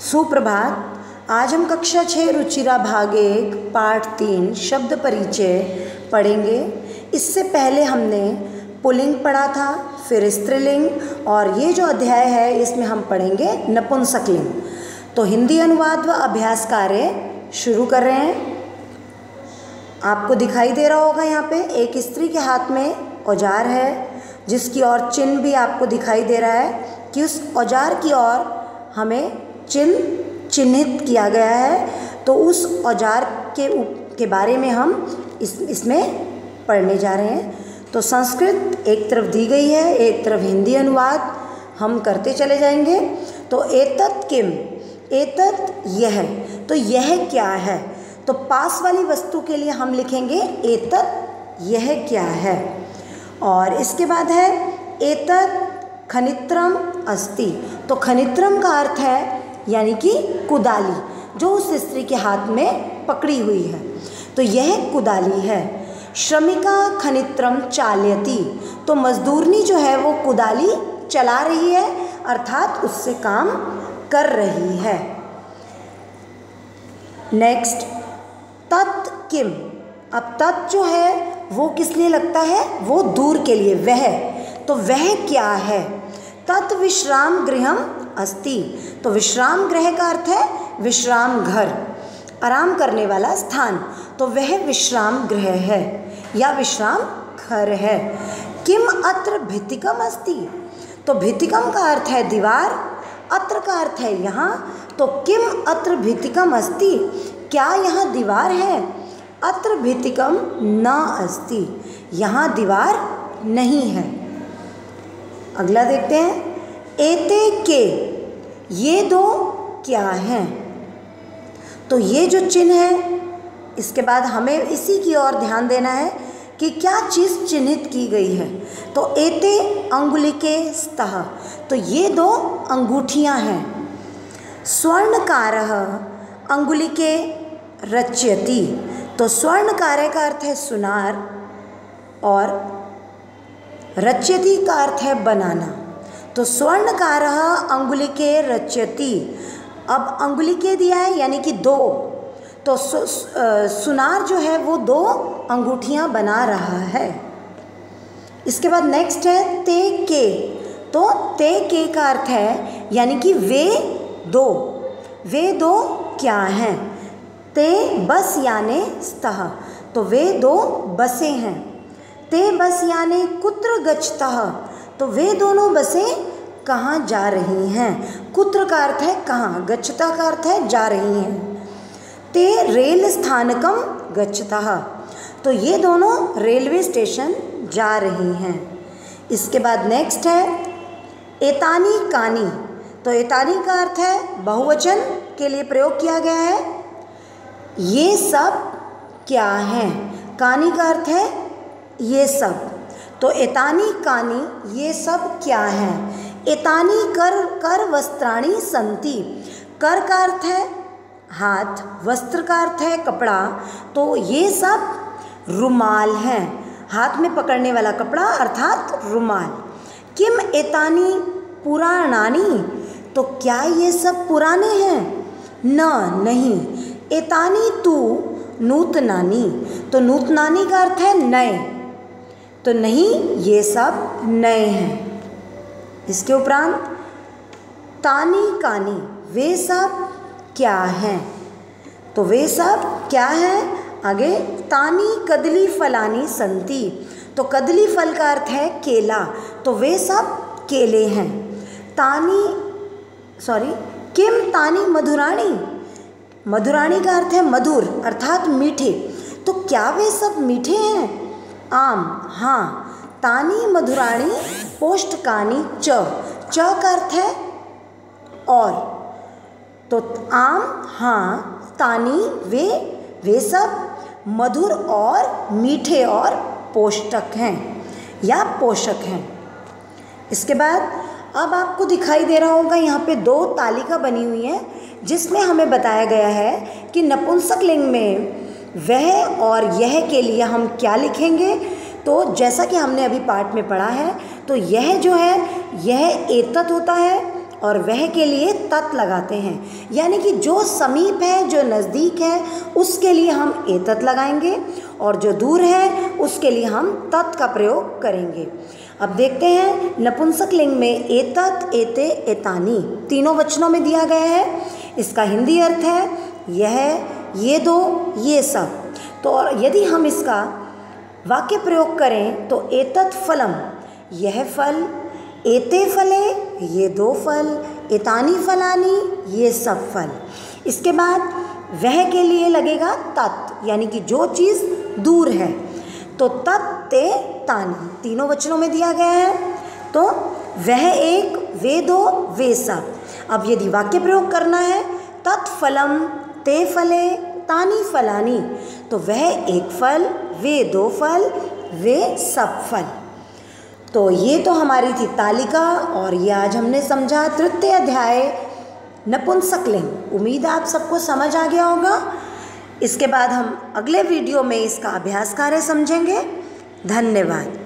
सुप्रभात। आज हम कक्षा 6 रुचिरा भाग 1 पाठ 3 शब्द परिचय पढ़ेंगे। इससे पहले हमने पुल्लिंग पढ़ा था, फिर स्त्रीलिंग, और ये जो अध्याय है इसमें हम पढ़ेंगे नपुंसकलिंग। तो हिंदी अनुवाद व अभ्यास कार्य शुरू कर रहे हैं। आपको दिखाई दे रहा होगा यहाँ पे एक स्त्री के हाथ में औजार है, जिसकी ओर चिन्ह भी आपको दिखाई दे रहा है कि उस औजार की ओर हमें चिन्हित किया गया है। तो उस औजार के बारे में हम इसमें पढ़ने जा रहे हैं। तो संस्कृत एक तरफ दी गई है, एक तरफ हिंदी अनुवाद हम करते चले जाएंगे। तो एतत् किम, एतत् यह, तो यह क्या है। तो पास वाली वस्तु के लिए हम लिखेंगे एतत् यह क्या है। और इसके बाद है एतत् खनित्रम अस्ति। तो खनित्रम का अर्थ है यानी कि कुदाली, जो उस स्त्री के हाथ में पकड़ी हुई है। तो यह कुदाली है। श्रमिका खनित्रम चालयति, तो मजदूरनी जो है वो कुदाली चला रही है, अर्थात उससे काम कर रही है। नेक्स्ट तत् किम। अब तत् जो है वो किस लिए लगता है, वो दूर के लिए, वह। तो वह क्या है। तत् विश्राम गृहम अस्ति। तो विश्राम गृह का अर्थ है विश्राम घर, आराम करने वाला स्थान। तो वह विश्राम गृह है या विश्राम घर है। किम अत्र भित्तिकम अस्ति। तो भित्तिकम का अर्थ है दीवार, अत्र का अर्थ है यहाँ। तो किम अत्र भित्तिकम अस्ति, क्या यहाँ दीवार है। अत्र भित्तिकम न अस्ति, यहाँ दीवार नहीं है। अगला देखते हैं। एते के, ये दो क्या हैं। तो ये जो चिन्ह है, इसके बाद हमें इसी की ओर ध्यान देना है कि क्या चीज़ चिन्हित की गई है। तो एते अंगुलिके स्तः, तो ये दो अंगूठियाँ हैं। स्वर्णकारः अंगुलिके रच्यति। तो स्वर्णकार का अर्थ है सुनार और रच्यति का अर्थ है बनाना। तो स्वर्णकारः अंगुलिके रच्यति। अब अंगुलिके दिया है यानी कि दो, तो सुनार जो है वो दो अंगूठियां बना रहा है। इसके बाद नेक्स्ट है ते के। तो ते के का अर्थ है यानी कि वे दो क्या हैं। ते बस याने स्तः, तो वे दो बसें हैं। ते बस याने कुत्र गच्छतः, तो वे दोनों बसें कहाँ जा रही हैं। कुत्र का अर्थ है कहाँ, गच्छता का अर्थ है जा रही हैं। ते रेल स्थानकम गच्छतः, तो ये दोनों रेलवे स्टेशन जा रही हैं। इसके बाद नेक्स्ट है एतानी कानी। तो एतानी का अर्थ है बहुवचन के लिए प्रयोग किया गया है। ये सब क्या हैं। कानी का अर्थ है ये सब। तो एतानी कानी, ये सब क्या हैं। एतानी कर वस्त्राणि सन्ति। कर का अर्थ है हाथ, वस्त्र का अर्थ है कपड़ा। तो ये सब रुमाल हैं, हाथ में पकड़ने वाला कपड़ा अर्थात रुमाल। किम एतानी पुराणानि, तो क्या ये सब पुराने हैं। नहीं। एतानी तु नूतनानि, तो नूतनानि का अर्थ है नए। तो नहीं, ये सब नए हैं। इसके उपरांत तानी कानी, वे सब क्या हैं। तो वे सब क्या हैं। आगे तानी कदली फलानी संति। तो कदली फल का अर्थ है केला, तो वे सब केले हैं। किम तानी मधुराणी। मधुराणी का अर्थ है मधुर अर्थात मीठे। तो क्या वे सब मीठे हैं। आम, हाँ। तानी मधुराणी पोष्टकानी च का अर्थ है और। तो आम, हाँ। तानी वे सब मधुर और मीठे और पोष्टक हैं या पोषक हैं। इसके बाद अब आपको दिखाई दे रहा होगा यहाँ पे दो तालिका बनी हुई है, जिसमें हमें बताया गया है कि नपुंसकलिंग में वह और यह के लिए हम क्या लिखेंगे। तो जैसा कि हमने अभी पाठ में पढ़ा है, तो यह जो है यह एतत् होता है और वह के लिए तत् लगाते हैं, यानी कि जो समीप है, जो नज़दीक है, उसके लिए हम एतत् लगाएंगे और जो दूर है उसके लिए हम तत् का प्रयोग करेंगे। अब देखते हैं नपुंसक लिंग में एतत्, एते, एतानि तीनों वचनों में दिया गया है। इसका हिंदी अर्थ है यह, ये दो, ये सब। तो यदि हम इसका वाक्य प्रयोग करें तो एतत् फलम, यह फल, एते फले, ये दो फल, एतानि फलानि, ये सब फल। इसके बाद वह के लिए लगेगा तत्, यानी कि जो चीज़ दूर है। तो तत्, ते, तानि तीनों वचनों में दिया गया है। तो वह एक, वे दो, वे सब। अब यदि वाक्य प्रयोग करना है तत् फलम, ते फले, तानि फलानि, तो वह एक फल, वे दो फल, वे सब फल। तो ये तो हमारी थी तालिका और ये आज हमने समझा तृतीय अध्याय नपुंसक लिंग। उम्मीद है आप सबको समझ आ गया होगा। इसके बाद हम अगले वीडियो में इसका अभ्यास कार्य समझेंगे। धन्यवाद।